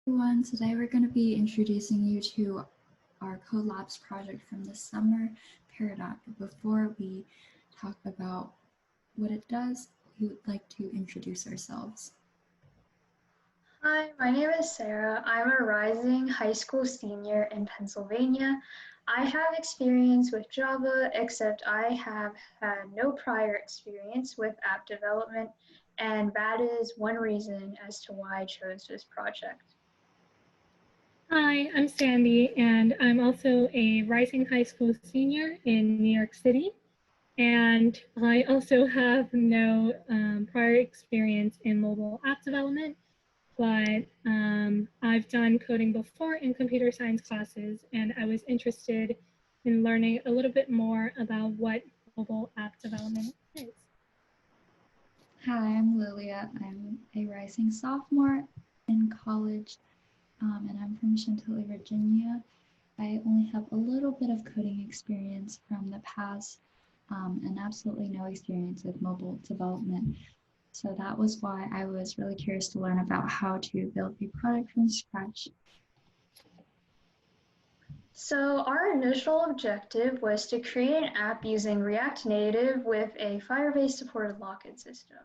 Everyone. Today we're going to be introducing you to our CoLabs project from this summer, Peridot. But before we talk about what it does, we would like to introduce ourselves. Hi, my name is Sarah. I'm a rising high school senior in Pennsylvania. I have experience with Java, except I have had no prior experience with app development, and that is one reason as to why I chose this project. Hi, I'm Sandy, and I'm also a rising high school senior in New York City. And I also have no prior experience in mobile app development, but I've done coding before in computer science classes, and I was interested in learning a little bit more about what mobile app development is. Hi, I'm Lilia. I'm a rising sophomore in college, and I'm from Chantilly, Virginia. I only have a little bit of coding experience from the past and absolutely no experience with mobile development. So that was why I was really curious to learn about how to build a product from scratch. So our initial objective was to create an app using React Native with a Firebase supported login system.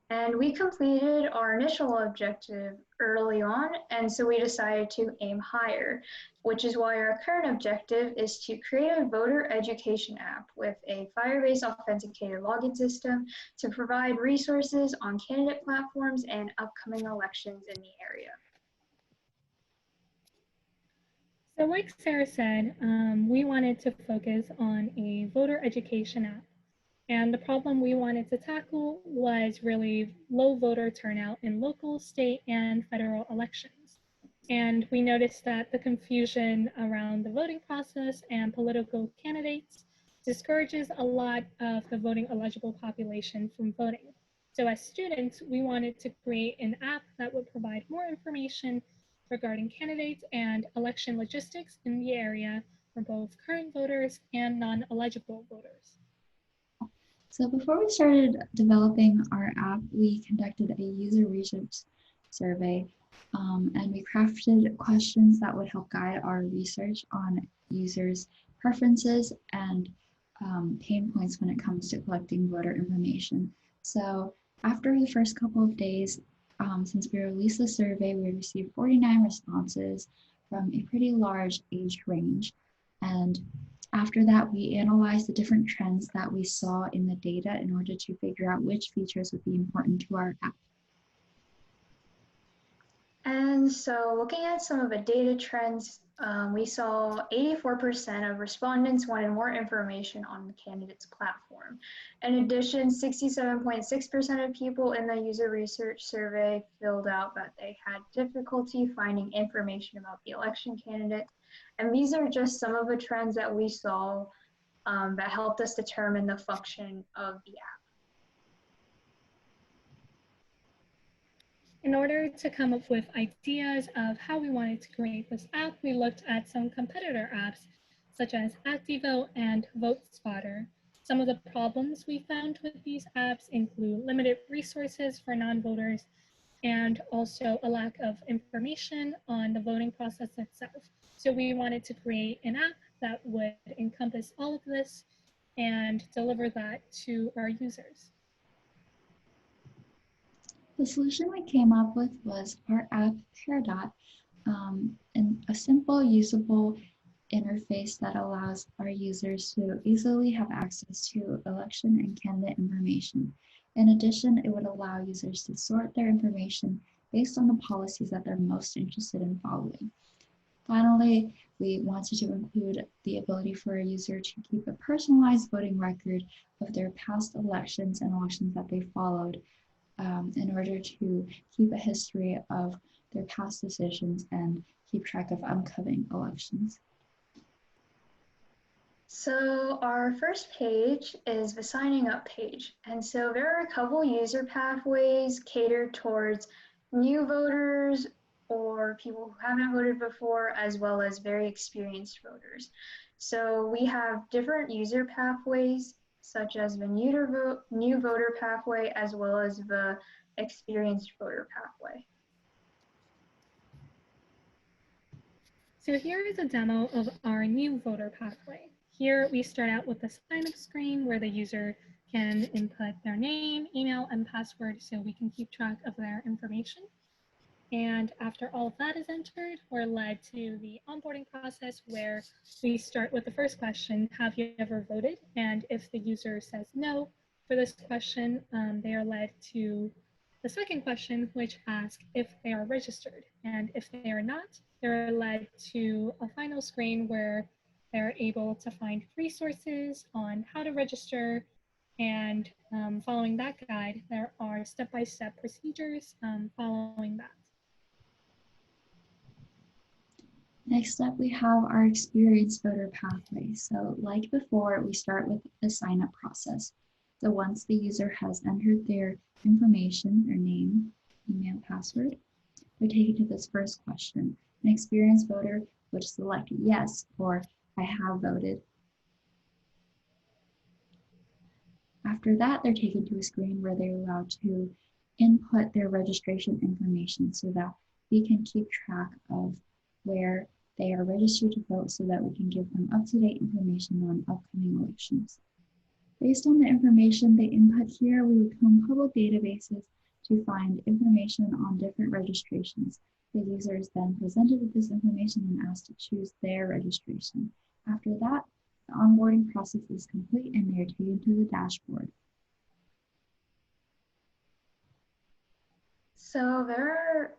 And we completed our initial objective early on, and so we decided to aim higher, which is why our current objective is to create a voter education app with a Firebase authenticated login system to provide resources on candidate platforms and upcoming elections in the area. So like Sarah said, we wanted to focus on a voter education app. And the problem we wanted to tackle was really low voter turnout in local, state, and federal elections. And we noticed that the confusion around the voting process and political candidates discourages a lot of the voting eligible population from voting. So as students, we wanted to create an app that would provide more information regarding candidates and election logistics in the area for both current voters and non-eligible voters. So before we started developing our app, we conducted a user research survey and we crafted questions that would help guide our research on users' preferences and pain points when it comes to collecting voter information. So after the first couple of days, since we released the survey, we received 49 responses from a pretty large age range. And after that, we analyzed the different trends that we saw in the data in order to figure out which features would be important to our app. And so looking at some of the data trends, we saw 84% of respondents wanted more information on the candidate's platform. In addition, 67.6% of people in the user research survey filled out that they had difficulty finding information about the election candidate. And these are just some of the trends that we saw that helped us determine the function of the app. In order to come up with ideas of how we wanted to create this app, we looked at some competitor apps, such as ActiVote and VoteSpotter. Some of the problems we found with these apps include limited resources for non-voters and also a lack of information on the voting process itself. So we wanted to create an app that would encompass all of this and deliver that to our users. The solution we came up with was our app Peridot, and a simple, usable interface that allows our users to easily have access to election and candidate information. In addition, it would allow users to sort their information based on the policies that they're most interested in following. Finally, we wanted to include the ability for a user to keep a personalized voting record of their past elections and elections that they followed, in order to keep a history of their past decisions and keep track of upcoming elections. So our first page is the signing up page. And so there are a couple user pathways catered towards new voters or people who haven't voted before, as well as very experienced voters. So we have different user pathways, such as the new voter pathway, as well as the experienced voter pathway. So here is a demo of our new voter pathway. Here we start out with the sign-up screen where the user can input their name, email, and password so we can keep track of their information. And after all of that is entered, we're led to the onboarding process where we start with the first question, have you ever voted? And if the user says no for this question, they are led to the second question, which asks if they are registered. And if they are not, they're led to a final screen where they're able to find resources on how to register. And following that guide, there are step-by-step procedures following that. Next up, we have our experienced voter pathway. So like before, we start with the sign-up process. So once the user has entered their information, their name, email, password, they're taken to this first question. An experienced voter would select yes or I have voted. After that, they're taken to a screen where they're allowed to input their registration information so that we can keep track of where they are registered to vote so that we can give them up-to-date information on upcoming elections. Based on the information they input here, we would comb public databases to find information on different registrations. The user is then presented with this information and asked to choose their registration. After that, the onboarding process is complete and they are taken to the dashboard. So there are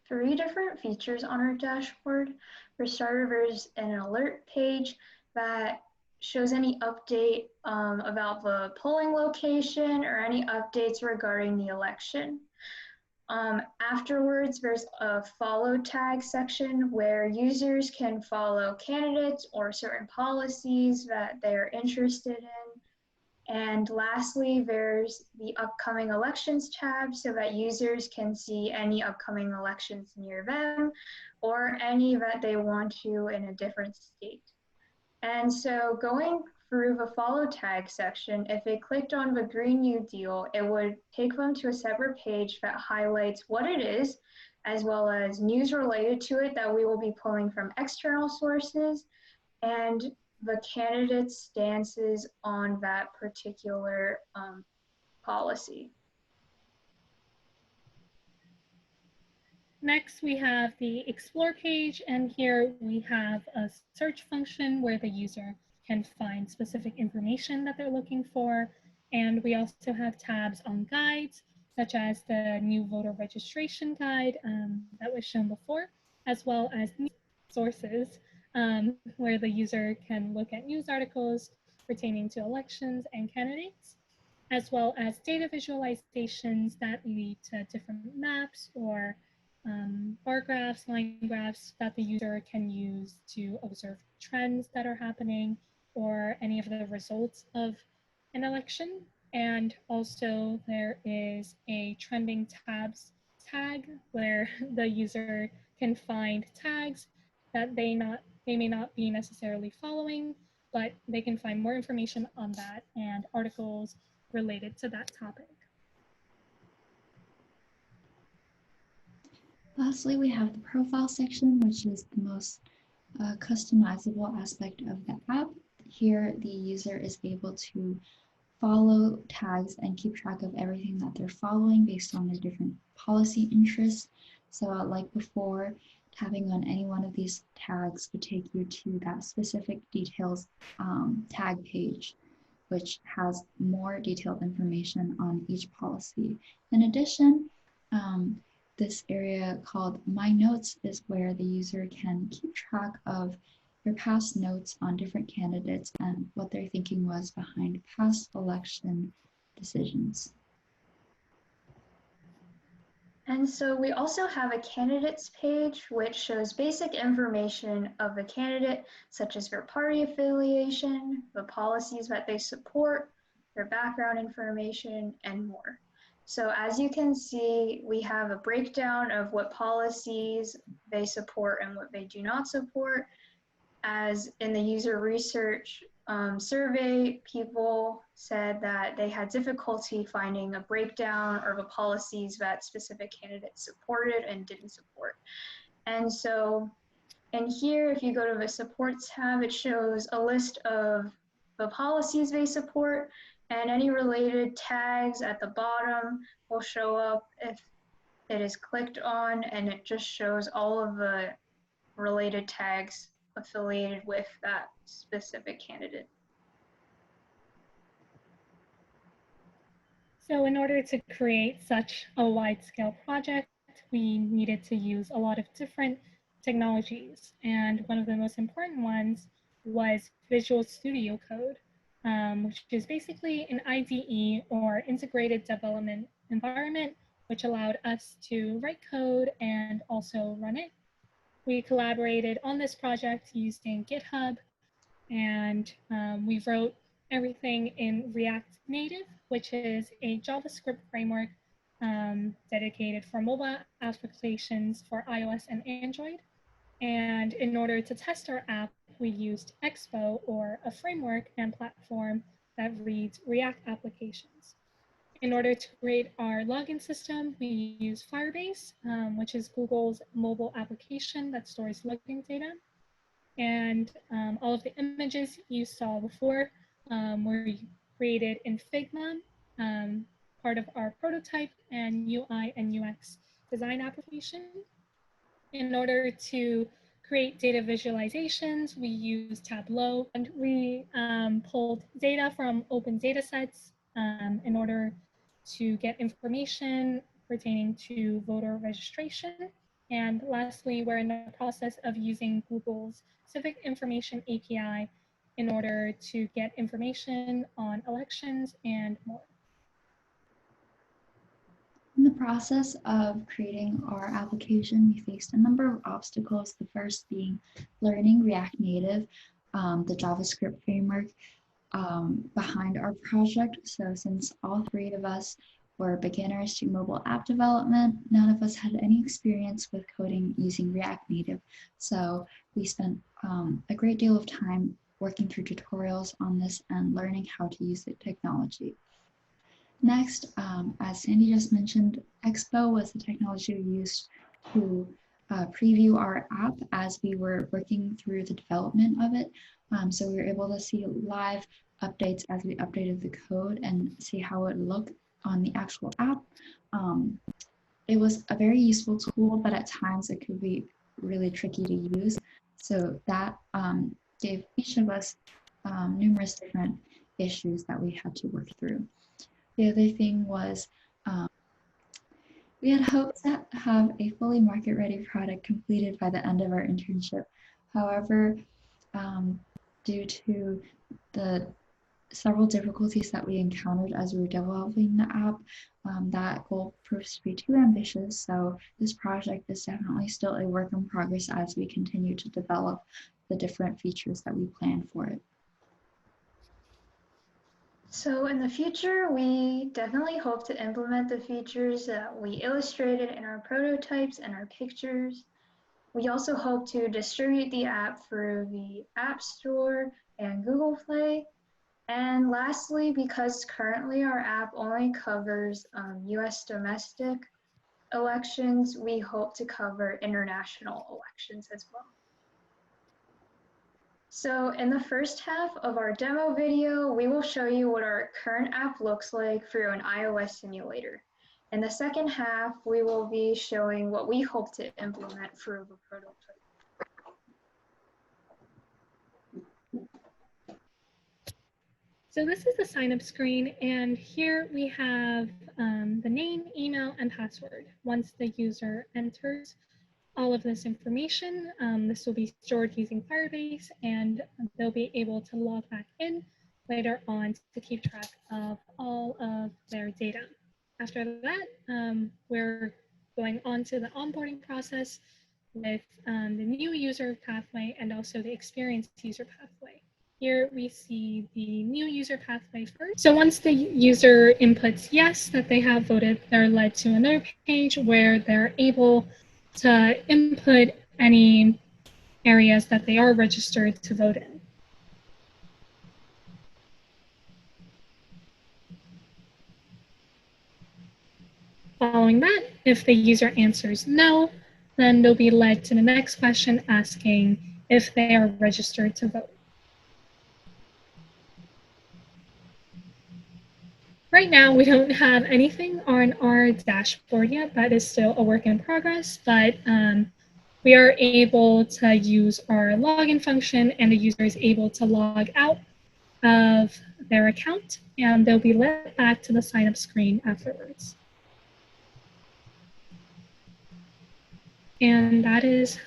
3 different features on our dashboard. For starter, there's an alert page that shows any update about the polling location or any updates regarding the election. Afterwards, there's a follow tag section where users can follow candidates or certain policies that they're interested in. And lastly, there's the upcoming elections tab so that users can see any upcoming elections near them or any that they want to in a different state. And so going through the follow tag section, if they clicked on the green new deal, it would take them to a separate page that highlights what it is, as well as news related to it that we will be pulling from external sources, and the candidate's stances on that particular policy. Next, we have the Explore page, and here we have a search function where the user can find specific information that they're looking for. And we also have tabs on guides, such as the new voter registration guide that was shown before, as well as news sources, where the user can look at news articles pertaining to elections and candidates, as well as data visualizations that lead to different maps or bar graphs, line graphs that the user can use to observe trends that are happening or any of the results of an election. And also there is a trending tabs tag where the user can find tags that they may not be necessarily following, but they can find more information on that and articles related to that topic. Lastly, we have the profile section, which is the most customizable aspect of the app. Here, the user is able to follow tags and keep track of everything that they're following based on their different policy interests. So like before, tapping on any one of these tags would take you to that specific details tag page, which has more detailed information on each policy. In addition, this area called My Notes is where the user can keep track of their past notes on different candidates and what their thinking was behind past election decisions. And so we also have a candidates page, which shows basic information of the candidate, such as their party affiliation, the policies that they support, their background information, and more. So as you can see, we have a breakdown of what policies they support and what they do not support. As in the user research survey, people said that they had difficulty finding a breakdown or the policies that specific candidates supported and didn't support. And so And here, if you go to the supports tab, it shows a list of the policies they support, and any related tags at the bottom will show up if it is clicked on, and it just shows all of the related tags affiliated with that specific candidate. So in order to create such a wide-scale project, we needed to use a lot of different technologies. And one of the most important ones was Visual Studio Code, which is basically an IDE or integrated development environment, which allowed us to write code and also run it. We collaborated on this project using GitHub, and we wrote everything in React Native, which is a JavaScript framework dedicated for mobile applications for iOS and Android. And in order to test our app, we used Expo, or a framework and platform that reads React applications. In order to create our login system, we use Firebase, which is Google's mobile application that stores login data. And all of the images you saw before were created in Figma, part of our prototype and UI and UX design application. In order to create data visualizations, we use Tableau, and we pulled data from open data sets in order to get information pertaining to voter registration. And lastly, we're in the process of using Google's Civic Information API in order to get information on elections and more. In the process of creating our application, we faced a number of obstacles, the first being learning React Native, the JavaScript framework behind our project. So since all three of us were beginners to mobile app development, none of us had any experience with coding using React Native. So we spent a great deal of time working through tutorials on this and learning how to use the technology. Next, as Sandy just mentioned, Expo was the technology we used to preview our app as we were working through the development of it. So we were able to see live updates as we updated the code and see how it looked on the actual app. It was a very useful tool, but at times it could be really tricky to use. So that gave each of us numerous different issues that we had to work through. The other thing was we had hoped to have a fully market-ready product completed by the end of our internship. However, due to the several difficulties that we encountered as we were developing the app, that goal proves to be too ambitious. So this project is definitely still a work in progress as we continue to develop the different features that we plan for it. So in the future, we definitely hope to implement the features that we illustrated in our prototypes and our pictures. We also hope to distribute the app through the App Store and Google Play. And lastly, because currently our app only covers US domestic elections, we hope to cover international elections as well. So in the first half of our demo video, we will show you what our current app looks like through an iOS simulator. In the second half, we will be showing what we hope to implement through the prototype. So this is the sign-up screen, and here we have the name, email, and password. Once the user enters all of this information, this will be stored using Firebase, and they'll be able to log back in later on to keep track of all of their data. After that, we're going on to the onboarding process with the new user pathway and also the experienced user pathway. Here we see the new user pathway first. So once the user inputs yes, that they have voted, they're led to another page where they're able to input any areas that they are registered to vote in. Following that, if the user answers no, Then they'll be led to the next question asking if they are registered to vote. Right now, we don't have anything on our dashboard yet. That is still a work in progress, but we are able to use our login function, and the user is able to log out of their account, and they'll be led back to the sign up screen afterwards. And that is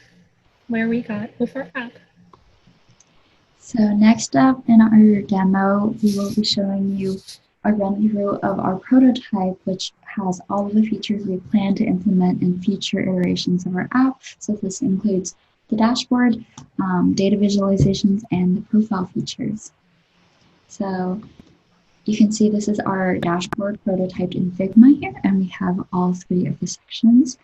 where we got with our app. So next up in our demo, we will be showing you a run through of our prototype, which has all of the features we plan to implement in future iterations of our app. So this includes the dashboard, data visualizations, and the profile features. So you can see this is our dashboard prototyped in Figma here, and we have all three of the sections.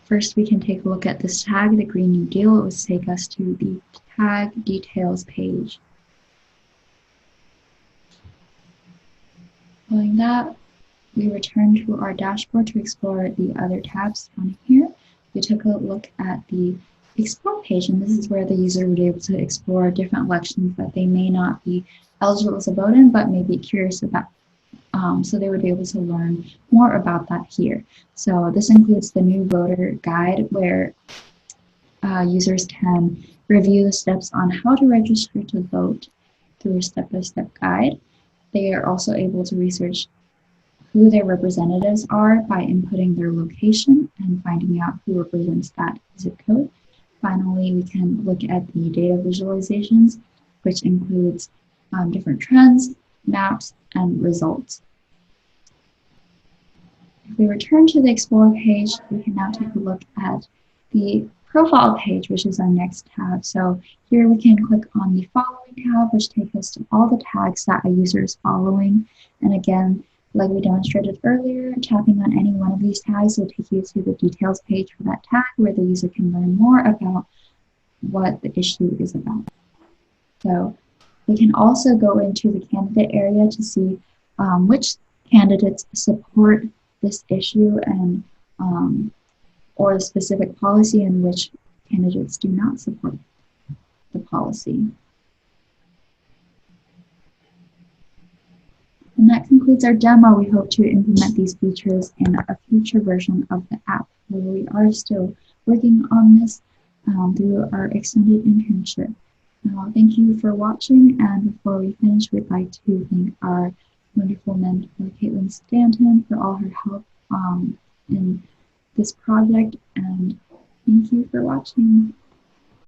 First, we can take a look at this tag, the Green New Deal. It will take us to the tag details page. Following that, we return to our dashboard to explore the other tabs on here. We took a look at the Explore page, and this is where the user would be able to explore different elections that they may not be eligible to vote in, but may be curious about. So they would be able to learn more about that here. So this includes the new voter guide, where users can review the steps on how to register to vote through a step-by-step guide. They are also able to research who their representatives are by inputting their location and finding out who represents that zip code. Finally, we can look at the data visualizations, which includes different trends, maps, and results. If we return to the Explore page, we can now take a look at the Profile page, which is our next tab. So here we can click on the Following tab, which takes us to all the tags that a user is following. And again, like we demonstrated earlier, tapping on any one of these tags will take you to the details page for that tag, where the user can learn more about what the issue is about. So we can also go into the candidate area to see which candidates support this issue and or a specific policy, and which candidates do not support the policy. And that concludes our demo. We hope to implement these features in a future version of the app, where we are still working on this through our extended internship. Thank you for watching, and before we finish, we'd like to thank our wonderful mentor, Caitlin Stanton, for all her help in this project, and thank you for watching.